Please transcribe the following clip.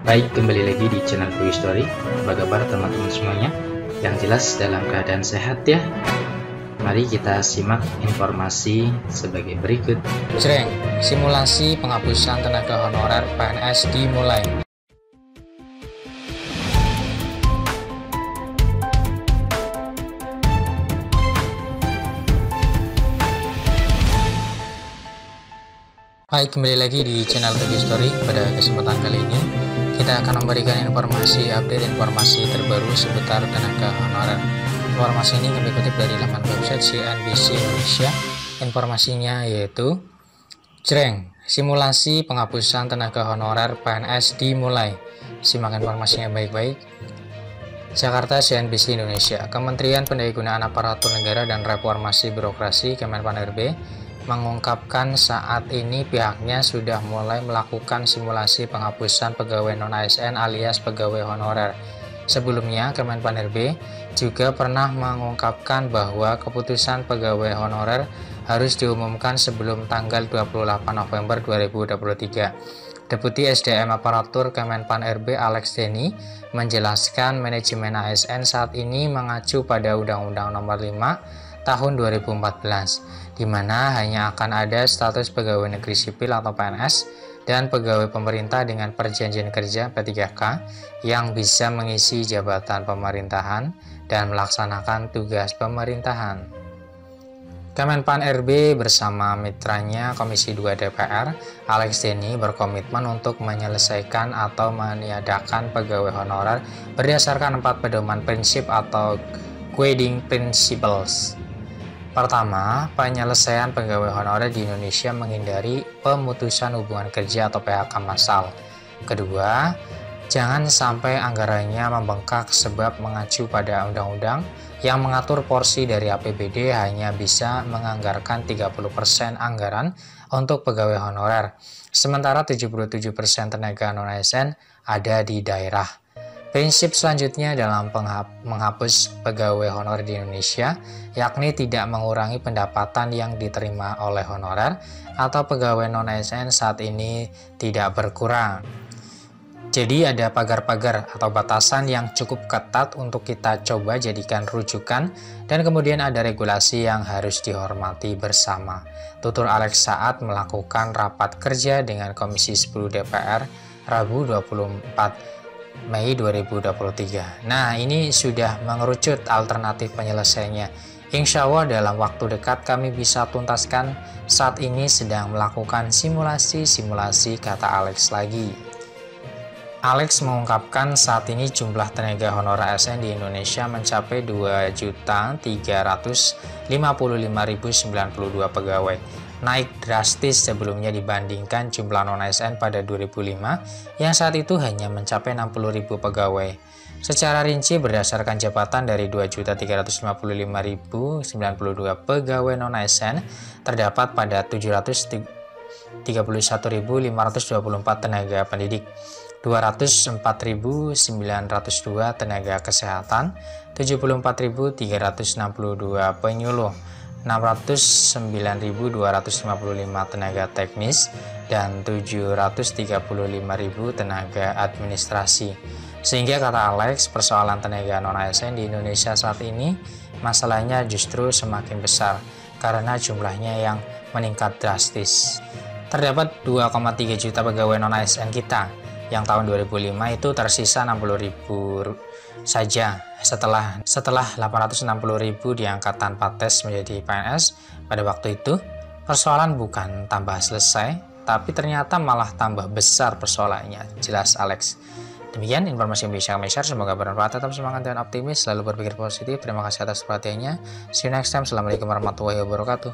Baik, kembali lagi di channel Quick Story. Apa kabar teman-teman semuanya? Yang jelas dalam keadaan sehat ya. Mari kita simak informasi sebagai berikut. Jreng, simulasi penghapusan tenaga honorer PNS dimulai. Baik, kembali lagi di channel Quick Story. Pada kesempatan kali ini kita akan memberikan update informasi terbaru seputar tenaga honorer. Informasi ini kami kutip dari laman website CNBC Indonesia. Informasinya yaitu Jreng, simulasi penghapusan tenaga honorer PNS dimulai. Simak informasinya baik-baik. Jakarta, CNBC Indonesia. Kementerian Pendayagunaan Aparatur Negara dan Reformasi Birokrasi Kemenpan.RB mengungkapkan saat ini pihaknya sudah mulai melakukan simulasi penghapusan pegawai non-ASN alias pegawai honorer. Sebelumnya, Kemenpan.RB juga pernah mengungkapkan bahwa keputusan pegawai honorer harus diumumkan sebelum tanggal 28 November 2023. Deputi SDM Aparatur Kemenpan.RB Alex Denny menjelaskan manajemen ASN saat ini mengacu pada Undang-Undang Nomor 5 Tahun 2014, di mana hanya akan ada status pegawai negeri sipil atau PNS dan pegawai pemerintah dengan perjanjian kerja P3K yang bisa mengisi jabatan pemerintahan dan melaksanakan tugas pemerintahan. Kemenpan.RB bersama mitranya Komisi 2 DPR, Alex Denny berkomitmen untuk menyelesaikan atau meniadakan pegawai honorer berdasarkan 4 pedoman prinsip atau guiding principles. Pertama, penyelesaian pegawai honorer di Indonesia menghindari pemutusan hubungan kerja atau PHK massal. Kedua, jangan sampai anggarannya membengkak sebab mengacu pada undang-undang yang mengatur porsi dari APBD hanya bisa menganggarkan 30% anggaran untuk pegawai honorer, sementara 77% tenaga non-ASN ada di daerah. Prinsip selanjutnya dalam menghapus pegawai honorer di Indonesia, yakni tidak mengurangi pendapatan yang diterima oleh honorer atau pegawai non-ASN saat ini tidak berkurang. Jadi ada pagar-pagar atau batasan yang cukup ketat untuk kita coba jadikan rujukan, dan kemudian ada regulasi yang harus dihormati bersama. Tutur Alex saat melakukan rapat kerja dengan Komisi 10 DPR Rabu 24 Mei 2023. Nah, ini sudah mengerucut alternatif penyelesaiannya. Insya Allah dalam waktu dekat kami bisa tuntaskan. Saat ini sedang melakukan simulasi, kata Alex lagi. Alex mengungkapkan saat ini jumlah tenaga honorer ASN di Indonesia mencapai 2.355.092 pegawai. Naik drastis sebelumnya dibandingkan jumlah non-ASN pada 2005 yang saat itu hanya mencapai 60.000 pegawai. Secara rinci berdasarkan jabatan dari 2.355.092 pegawai non-ASN terdapat pada 731.524 tenaga pendidik, 204.902 tenaga kesehatan, 74.362 penyuluh, 609.255 tenaga teknis, dan 735.000 tenaga administrasi. Sehingga kata Alex, persoalan tenaga non-ASN di Indonesia saat ini masalahnya justru semakin besar karena jumlahnya yang meningkat drastis. Terdapat 2,3 juta pegawai non-ASN kita yang tahun 2005 itu tersisa 60.000 saja setelah 860.000 diangkat tanpa tes menjadi PNS. Pada waktu itu persoalan bukan tambah selesai, tapi ternyata malah tambah besar persoalannya, jelas Alex. Demikian informasi yang bisa kami share, semoga bermanfaat. Tetap semangat dan optimis, selalu berpikir positif. Terima kasih atas perhatiannya. See you next time. Assalamualaikum warahmatullahi wabarakatuh.